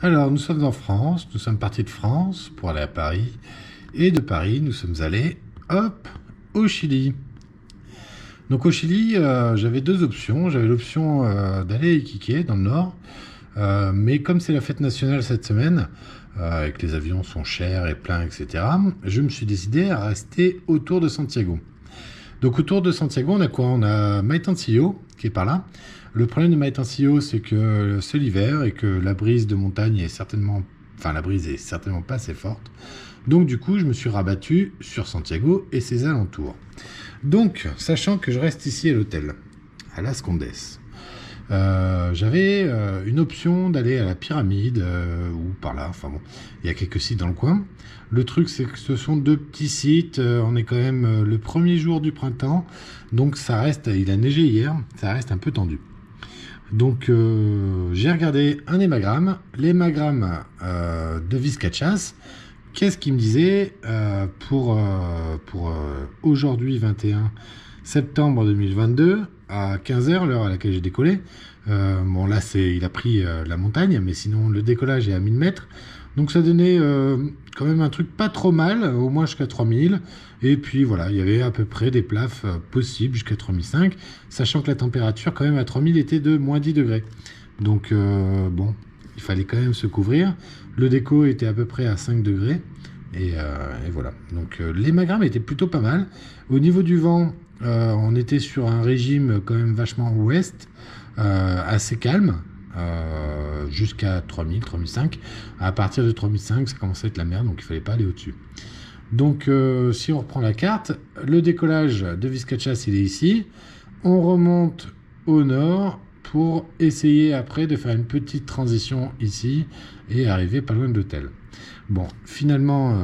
Alors, nous sommes en France, nous sommes partis de France pour aller à Paris. Et de Paris, nous sommes allés, hop, au Chili. Donc au Chili, j'avais deux options. J'avais l'option d'aller à Iquique, dans le nord. Mais comme c'est la fête nationale cette semaine, et que les avions sont chers et pleins, etc., je me suis décidé à rester autour de Santiago. Donc autour de Santiago, on a quoi? On a Maitancillo, qui est par là. Le problème de Maitancillo, c'est que c'est l'hiver et que la brise de montagne est certainement... Enfin, la brise est certainement pas assez forte. Donc du coup, je me suis rabattu sur Santiago et ses alentours. Donc, sachant que je reste ici à l'hôtel, à Las Condes, j'avais une option d'aller à la pyramide ou par là, enfin bon, il y a quelques sites dans le coin. Le truc, c'est que ce sont deux petits sites, on est quand même le premier jour du printemps, donc ça reste, il a neigé hier, ça reste un peu tendu. Donc j'ai regardé un hémagramme, l'hémagramme de Vizcachas. Qu'est-ce qu'il me disait pour aujourd'hui 21 septembre 2022 à 15h, l'heure à laquelle j'ai décollé. Bon là il a pris la montagne, mais sinon le décollage est à 1000 mètres. Donc ça donnait quand même un truc pas trop mal, au moins jusqu'à 3000. Et puis voilà, il y avait à peu près des plafs possibles jusqu'à 3005, sachant que la température quand même à 3000 était de moins 10 degrés. Donc bon, il fallait quand même se couvrir. Le déco était à peu près à 5 degrés. Et voilà. Donc l'hémagramme était plutôt pas mal. Au niveau du vent, on était sur un régime quand même vachement ouest, assez calme. Jusqu'à 3000, 3005. À partir de 3005, ça commençait à être la merde, donc il fallait pas aller au-dessus. Donc, si on reprend la carte, le décollage de Vizcachas, il est ici. On remonte au nord pour essayer après de faire une petite transition ici et arriver pas loin de l'hôtel. Bon, finalement,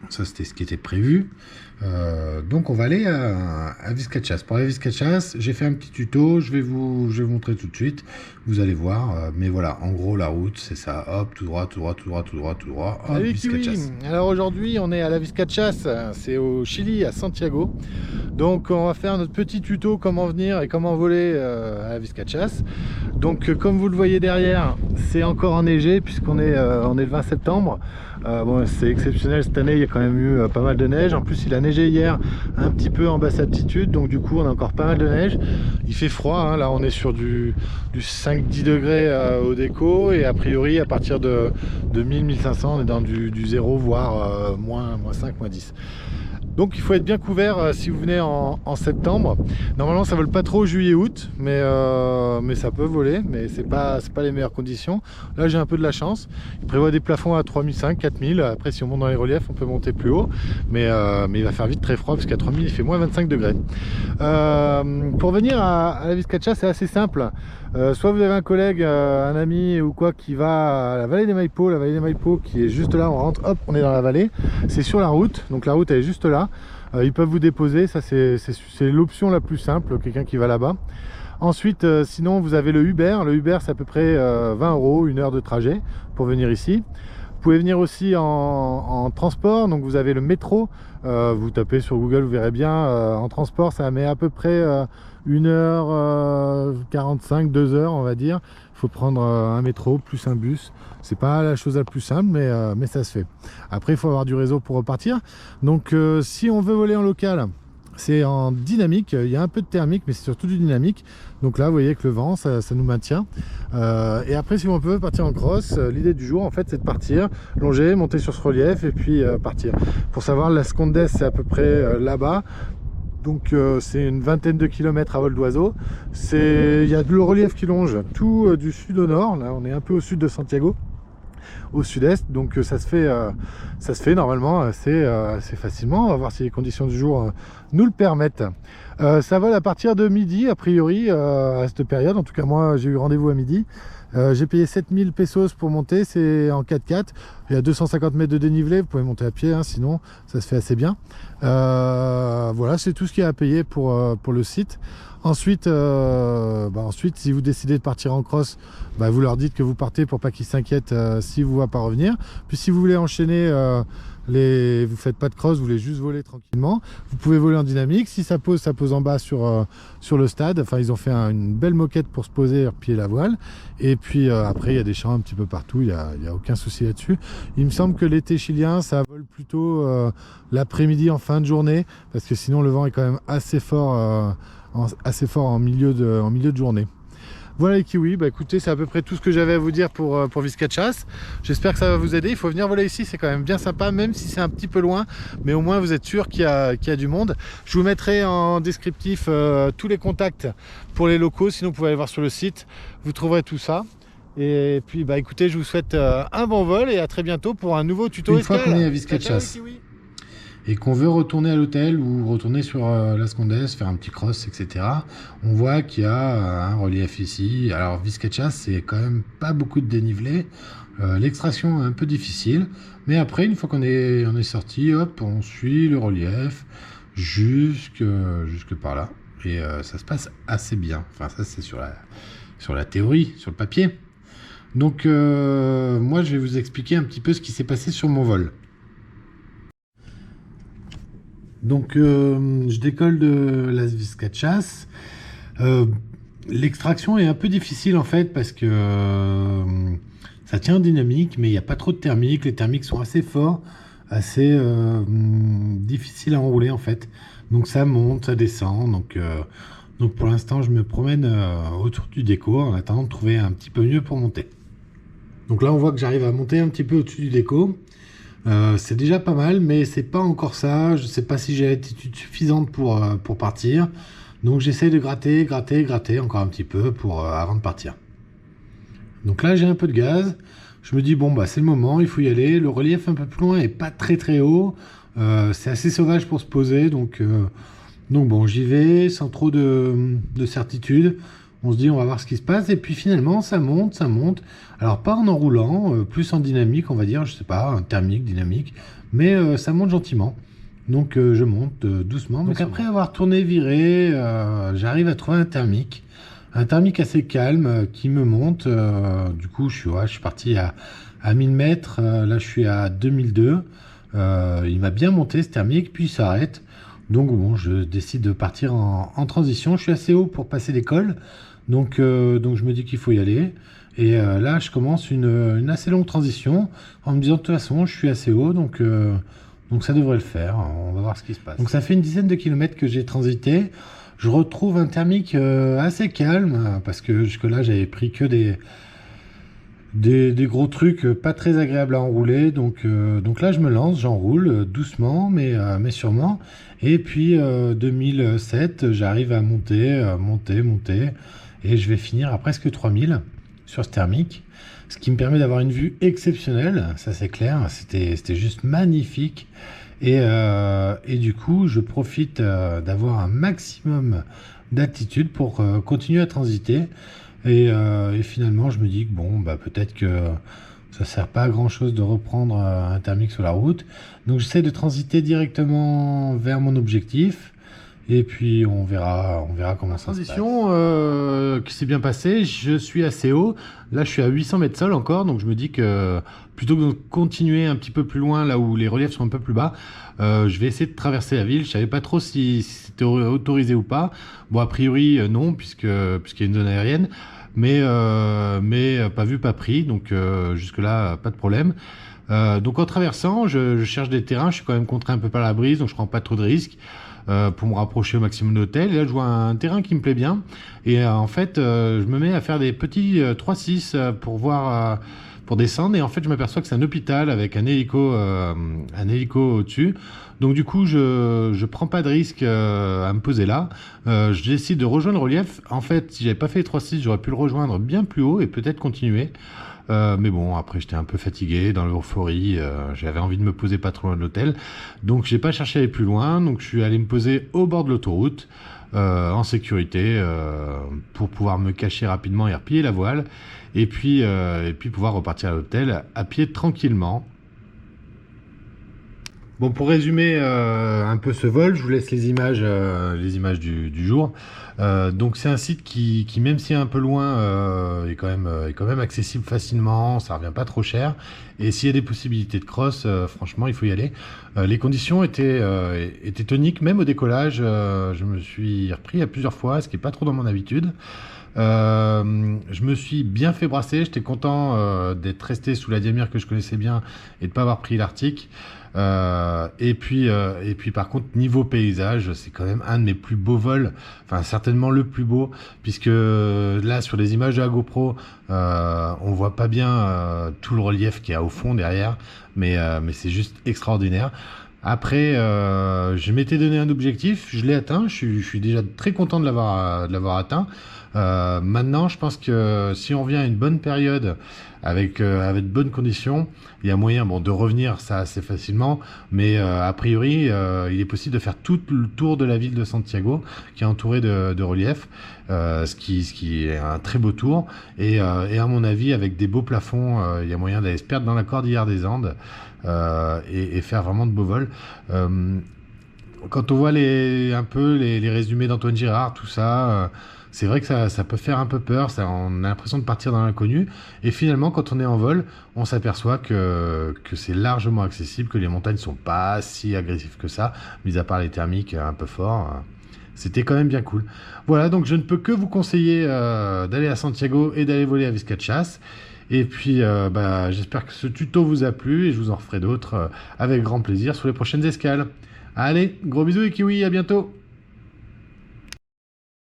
ça c'était ce qui était prévu. Donc on va aller à Vizcachas. Pour aller à Vizcachas, j'ai fait un petit tuto, je vais vous montrer tout de suite, vous allez voir, mais voilà, en gros la route c'est ça, hop, tout droit, tout droit, tout droit, tout droit, tout droit, hop, Vizcachas. Oui. Alors aujourd'hui on est à la Vizcachas, c'est au Chili, à Santiago. Donc on va faire notre petit tuto comment venir et comment voler à la Vizcachas. Donc comme vous le voyez derrière, c'est encore enneigé puisqu'on est, on est le 20 septembre. Bon, c'est exceptionnel cette année, il y a quand même eu pas mal de neige. En plus il a neigé hier un petit peu en basse altitude, donc du coup on a encore pas mal de neige. Il fait froid, hein. Là on est sur du 5-10 degrés au déco, et a priori à partir de 1000-1500 on est dans du 0 voire moins 5, moins 10. Donc il faut être bien couvert si vous venez en septembre. Normalement ça vole pas trop juillet-août, mais ça peut voler, mais c'est pas les meilleures conditions. Là j'ai un peu de la chance. Il prévoit des plafonds à 3500, 4000. Après si on monte dans les reliefs on peut monter plus haut, mais il va faire vite très froid parce qu'à 3000 il fait moins 25 degrés. Pour venir à la Vizcachas c'est assez simple. Soit vous avez un collègue, un ami ou quoi qui va à la vallée des Maipo, qui est juste là, on rentre, hop, on est dans la vallée, c'est sur la route, donc la route elle est juste là, ils peuvent vous déposer, ça c'est l'option la plus simple, quelqu'un qui va là-bas. Ensuite, sinon vous avez le Uber c'est à peu près 20 €, 1 heure de trajet pour venir ici. Vous pouvez venir aussi en transport, donc vous avez le métro, vous tapez sur Google, vous verrez bien, en transport ça met à peu près 1h45, 2 heures on va dire. Il faut prendre un métro plus un bus, c'est pas la chose la plus simple, mais ça se fait. Après il faut avoir du réseau pour repartir. Donc si on veut voler en local, c'est en dynamique, il y a un peu de thermique mais c'est surtout du dynamique. Donc là vous voyez que le vent ça nous maintient, et après si on peut partir en cross, l'idée du jour en fait c'est de partir, longer, monter sur ce relief et puis partir. Pour savoir, Las Condes c'est à peu près là-bas. Donc c'est une vingtaine de kilomètres à vol d'oiseau. Il y a le relief qui longe tout du sud au nord. Là on est un peu au sud de Santiago, au sud-est, donc ça se fait normalement assez facilement. On va voir si les conditions du jour nous le permettent. Ça vole à partir de midi a priori, à cette période. En tout cas moi j'ai eu rendez-vous à midi. J'ai payé 7000 pesos pour monter, c'est en 4x4, il y a 250 mètres de dénivelé, vous pouvez monter à pied, hein, sinon ça se fait assez bien. Voilà, c'est tout ce qu'il y a à payer pour le site. Ensuite, si vous décidez de partir en cross, vous leur dites que vous partez pour pas qu'ils s'inquiètent si vous ne voient pas revenir. Puis si vous voulez enchaîner vous faites pas de cross, vous voulez juste voler tranquillement, vous pouvez voler en dynamique. Si ça pose en bas sur le stade. Enfin, ils ont fait une belle moquette pour se poser et replier la voile. Et puis après, il y a des champs un petit peu partout, il y a aucun souci là-dessus. Il me semble que l'été chilien, ça vole plutôt l'après-midi en fin de journée, parce que sinon le vent est quand même assez fort en milieu de journée. Voilà les kiwis, bah écoutez, c'est à peu près tout ce que j'avais à vous dire pour Viscachas. J'espère que ça va vous aider. Il faut venir voler ici, c'est quand même bien sympa, même si c'est un petit peu loin, mais au moins vous êtes sûr qu'il y a du monde. Je vous mettrai en descriptif tous les contacts pour les locaux, sinon vous pouvez aller voir sur le site, vous trouverez tout ça. Et puis bah écoutez, je vous souhaite un bon vol et à très bientôt pour un nouveau tuto Une escale. fois qu'on est à Viscachas et qu'on veut retourner à l'hôtel ou retourner sur Las Condes, faire un petit cross, etc., on voit qu'il y a un relief ici. Alors Viscachas, c'est quand même pas beaucoup de dénivelé, l'extraction est un peu difficile, mais après, une fois qu'on est sorti, hop, on suit le relief jusque par là, et ça se passe assez bien. Enfin, ça c'est sur la théorie, sur le papier. Donc moi je vais vous expliquer un petit peu ce qui s'est passé sur mon vol. Donc je décolle de Las Viscachas. L'extraction est un peu difficile en fait parce que ça tient en dynamique, mais il n'y a pas trop de thermique. Les thermiques sont assez forts, assez difficiles à enrouler en fait. Donc ça monte, ça descend. Donc pour l'instant je me promène autour du déco en attendant de trouver un petit peu mieux pour monter. Donc là on voit que j'arrive à monter un petit peu au-dessus du déco. C'est déjà pas mal, mais c'est pas encore ça. Je sais pas si j'ai l'attitude suffisante pour partir. Donc j'essaie de gratter encore un petit peu avant de partir. Donc là j'ai un peu de gaz. Je me dis bon bah c'est le moment, il faut y aller. Le relief un peu plus loin est pas très haut. C'est assez sauvage pour se poser. Donc bon, j'y vais sans trop de certitude. On se dit on va voir ce qui se passe et puis finalement ça monte. Alors pas en enroulant, plus en dynamique on va dire, je sais pas, un thermique, dynamique, mais ça monte gentiment. Donc je monte doucement. Donc après avoir tourné, viré, j'arrive à trouver un thermique assez calme qui me monte. Du coup je suis parti à 1000 mètres, là je suis à 2002. Il m'a bien monté ce thermique, puis il s'arrête. Donc bon, je décide de partir en transition. Je suis assez haut pour passer l'école. Donc je me dis qu'il faut y aller. Et là, je commence une assez longue transition en me disant de toute façon, je suis assez haut, donc ça devrait le faire. On va voir ce qui se passe. Donc ça fait une dizaine de kilomètres que j'ai transité. Je retrouve un thermique assez calme parce que jusque-là, j'avais pris que des gros trucs pas très agréables à enrouler. Donc là, je me lance, j'enroule doucement, mais sûrement. Et puis 2007, j'arrive à monter. Et je vais finir à presque 3000 sur ce thermique, ce qui me permet d'avoir une vue exceptionnelle, ça c'est clair, c'était juste magnifique. Et du coup, je profite d'avoir un maximum d'altitude pour continuer à transiter. Et finalement, je me dis que bon, bah, peut-être que ça sert pas à grand chose de reprendre un thermique sur la route. Donc j'essaie de transiter directement vers mon objectif. Et puis on verra comment ça se passe. Transition qui s'est bien passée, je suis assez haut. Là je suis à 800 mètres sol encore, donc je me dis que plutôt que de continuer un petit peu plus loin, là où les reliefs sont un peu plus bas, je vais essayer de traverser la ville. Je savais pas trop si c'était autorisé ou pas. Bon, a priori non, puisqu'il y a une zone aérienne, mais pas vu, pas pris, donc jusque là pas de problème. Donc en traversant, je cherche des terrains, je suis quand même contraint un peu par la brise, donc je prends pas trop de risques. Pour me rapprocher au maximum de l'hôtel. Et là, je vois un terrain qui me plaît bien. Et en fait, je me mets à faire des petits 3-6 pour descendre. Et en fait, je m'aperçois que c'est un hôpital avec un hélico au-dessus. Donc du coup, je prends pas de risque à me poser là. Je décide de rejoindre le relief. En fait, si j'avais pas fait les 3-6, j'aurais pu le rejoindre bien plus haut et peut-être continuer. Mais bon, après j'étais un peu fatigué dans l'euphorie, j'avais envie de me poser pas trop loin de l'hôtel, donc j'ai pas cherché à aller plus loin, donc je suis allé me poser au bord de l'autoroute en sécurité pour pouvoir me cacher rapidement et replier la voile, et puis pouvoir repartir à l'hôtel à pied tranquillement. Bon, pour résumer un peu ce vol, je vous laisse les images du jour. Donc c'est un site qui même si est un peu loin, est quand même accessible facilement, ça revient pas trop cher. Et s'il y a des possibilités de cross, franchement, il faut y aller. Les conditions étaient toniques, même au décollage. Je me suis repris à plusieurs fois, ce qui est pas trop dans mon habitude. Je me suis bien fait brasser, j'étais content d'être resté sous la Diamir que je connaissais bien et de pas avoir pris l'Arctique. Et puis par contre niveau paysage, c'est quand même un de mes plus beaux vols, enfin certainement le plus beau, puisque là sur les images de la GoPro, on voit pas bien tout le relief qu'il y a au fond derrière, mais c'est juste extraordinaire. Après, je m'étais donné un objectif, je l'ai atteint, je suis déjà très content de l'avoir atteint. Maintenant, je pense que si on vient à une bonne période avec de bonnes conditions, il y a moyen de revenir ça assez facilement, mais a priori, il est possible de faire tout le tour de la ville de Santiago, qui est entouré de relief, ce qui est un très beau tour, et à mon avis, avec des beaux plafonds, il y a moyen d'aller se perdre dans la cordillère des Andes et faire vraiment de beaux vols. Quand on voit un peu les résumés d'Antoine Girard, tout ça, c'est vrai que ça peut faire un peu peur, on a l'impression de partir dans l'inconnu. Et finalement, quand on est en vol, on s'aperçoit que c'est largement accessible, que les montagnes sont pas si agressives que ça, mis à part les thermiques un peu forts. C'était quand même bien cool. Voilà, donc je ne peux que vous conseiller d'aller à Santiago et d'aller voler à Vizcachas. Et puis, j'espère que ce tuto vous a plu et je vous en referai d'autres avec grand plaisir sur les prochaines escales. Allez, gros bisous et kiwi, à bientôt!